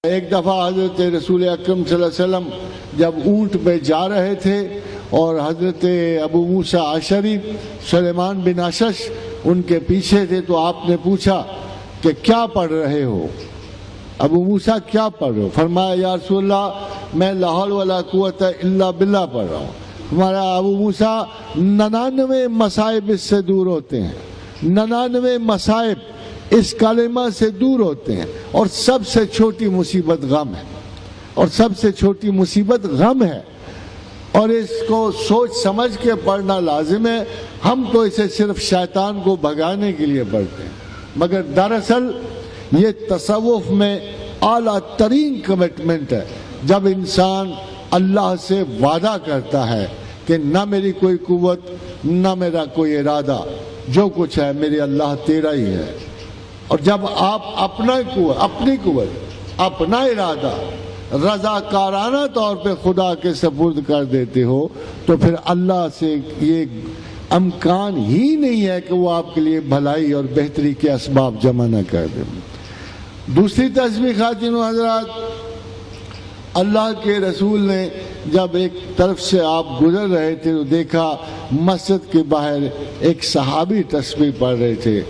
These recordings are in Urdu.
ایک دفعہ حضرت رسول اکرم صلی اللہ علیہ وسلم جب اونٹ پہ جا رہے تھے اور حضرت ابو موسیٰ اشعری سلیمان بن اشعث ان کے پیچھے تھے، تو آپ نے پوچھا کہ کیا پڑھ رہے ہو؟ ابو موسیٰ کیا پڑھ رہے ہو؟ فرمایا یا رسول اللہ میں لا حول ولا قوت الا باللہ پڑھ رہا ہوں۔ ہمارا ابو موسیٰ 99 مصائب اس سے دور ہوتے ہیں، 99 مصائب اس کلمہ سے دور ہوتے ہیں، اور سب سے چھوٹی مصیبت غم ہے، اور سب سے چھوٹی مصیبت غم ہے، اور اس کو سوچ سمجھ کے پڑھنا لازم ہے۔ ہم تو اسے صرف شیطان کو بھگانے کے لیے پڑھتے ہیں، مگر دراصل یہ تصوف میں اعلیٰ ترین کمٹمنٹ ہے، جب انسان اللہ سے وعدہ کرتا ہے کہ نہ میری کوئی قوت نہ میرا کوئی ارادہ، جو کچھ ہے میرے اللہ تیرا ہی ہے۔ اور جب آپ اپنی قوت اپنا ارادہ رضاکارانہ طور پہ خدا کے سپرد کر دیتے ہو، تو پھر اللہ سے یہ امکان ہی نہیں ہے کہ وہ آپ کے لیے بھلائی اور بہتری کے اسباب جمع نہ کر دیں۔ دوسری تسبیح خواتین و حضرات، اللہ کے رسول نے جب ایک طرف سے آپ گزر رہے تھے تو دیکھا مسجد کے باہر ایک صحابی تسبیح پڑھ رہے تھے۔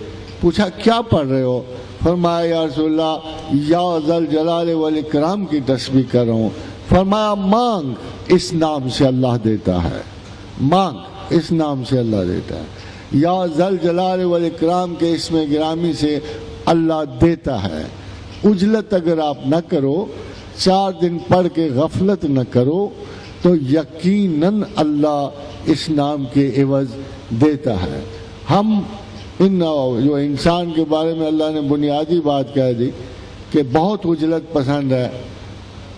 پوچھا کیا پڑھ رہے ہو؟ فرمایا یا رسول اللہ یا ذل جلال والاکرام کی تسبیح کر رہا ہوں۔ فرمایا مانگ، اس نام سے اللہ دیتا ہے، مانگ اس نام سے اللہ دیتا ہے۔ یا ذل جلال والاکرام کے اسم گرامی سے اللہ دیتا ہے۔ عجلت اگر آپ نہ کرو، 4 دن پڑھ کے غفلت نہ کرو، تو یقیناً اللہ اس نام کے عوض دیتا ہے۔ ہم جو انسان کے بارے میں اللہ نے بنیادی بات کہہ دی کہ بہت عجلت پسند ہے،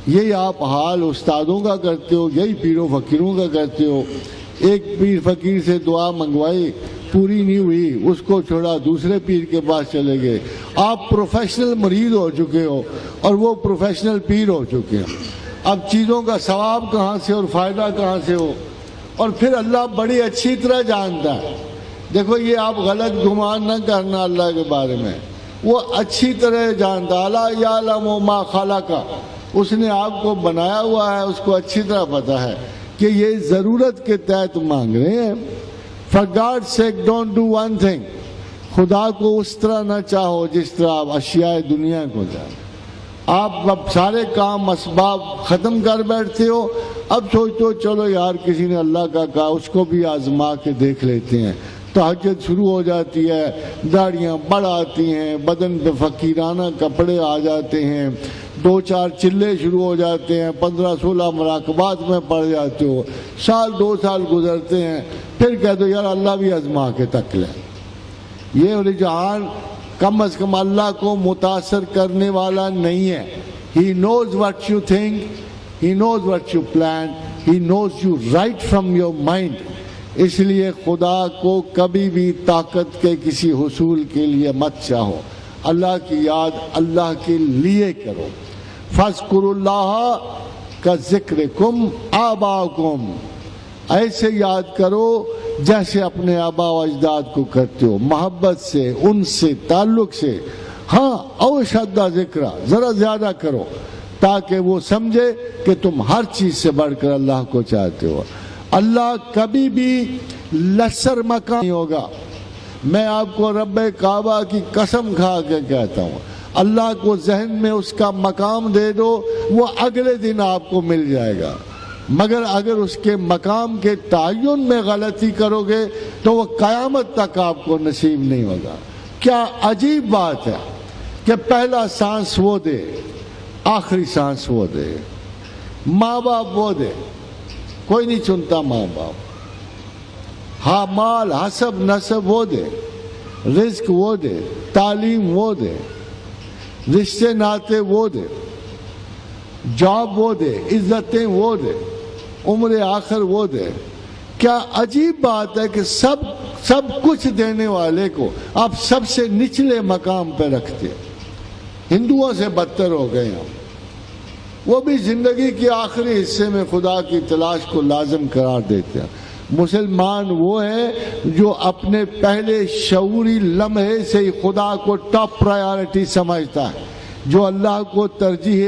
یہی آپ حال استادوں کا کرتے ہو، یہی پیر و فقیروں کا کرتے ہو۔ ایک پیر فقیر سے دعا منگوائی، پوری نہیں ہوئی، اس کو چھوڑا دوسرے پیر کے پاس چلے گئے۔ آپ پروفیشنل مریض ہو چکے ہو اور وہ پروفیشنل پیر ہو چکے ہیں۔ اب چیزوں کا ثواب کہاں سے اور فائدہ کہاں سے ہو؟ اور پھر اللہ بڑی اچھی طرح جانتا ہے۔ دیکھو یہ آپ غلط گمان نہ کرنا اللہ کے بارے میں، وہ اچھی طرح جانتا۔ الا یعلم ما خلق، اس نے آپ کو بنایا ہوا ہے، اس کو اچھی طرح پتا ہے کہ یہ ضرورت کے تحت مانگ رہے ہیں۔ For God's sake don't do one thing، خدا کو اس طرح نہ چاہو جس طرح آپ اشیاء دنیا کو چاہو۔ آپ اب سارے کام اسباب ختم کر بیٹھتے ہو، اب سوچتے ہو چلو یار کسی نے اللہ کا کہا، اس کو بھی آزما کے دیکھ لیتے ہیں۔ تہجد شروع ہو جاتی ہے، داڑیاں بڑھ آتی ہیں، بدن پہ فقیرانہ کپڑے آ جاتے ہیں، 2-4 چلے شروع ہو جاتے ہیں، 15-16 مراقبات میں پڑ جاتے ہو، 1-2 سال گزرتے ہیں، پھر کہہ دو یار اللہ بھی آزما کے تک لے۔ یہ رجحان کم از کم اللہ کو متاثر کرنے والا نہیں ہے۔ He knows what you think, He knows what you plan, He knows you right from your mind۔ اس لیے خدا کو کبھی بھی طاقت کے کسی حصول کے لیے مت چاہو، اللہ کی یاد اللہ کے لیے کرو۔ فاذکروا اللہ کذکرکم آباءکم، ایسے یاد کرو جیسے اپنے آبا و اجداد کو کرتے ہو، محبت سے، ان سے، تعلق سے۔ ہاں او شدہ ذکر، ذرا زیادہ کرو تاکہ وہ سمجھے کہ تم ہر چیز سے بڑھ کر اللہ کو چاہتے ہو۔ اللہ کبھی بھی لسر مقام نہیں ہوگا۔ میں آپ کو رب کعبہ کی قسم کھا کے کہتا ہوں، اللہ کو ذہن میں اس کا مقام دے دو، وہ اگلے دن آپ کو مل جائے گا، مگر اگر اس کے مقام کے تعین میں غلطی کرو گے تو وہ قیامت تک آپ کو نصیب نہیں ہوگا۔ کیا عجیب بات ہے کہ پہلا سانس وہ دے، آخری سانس وہ دے، ماں باپ وہ دے، کوئی نہیں چنتا ماں باپ، ہاں مال حسب نسب وہ دے، رزق وہ دے، تعلیم وہ دے، رشتے ناتے وہ دے، جاب وہ دے، عزتیں وہ دے، عمر آخر وہ دے۔ کیا عجیب بات ہے کہ سب کچھ دینے والے کو آپ سب سے نچلے مقام پہ رکھتے۔ ہندوؤں سے بدتر ہو گئے ہم، وہ بھی زندگی کے آخری حصے میں خدا کی تلاش کو لازم قرار دیتے ہیں۔ مسلمان وہ ہے جو اپنے پہلے شعوری لمحے سے ہی خدا کو ٹاپ پرائیورٹی سمجھتا ہے، جو اللہ کو ترجیح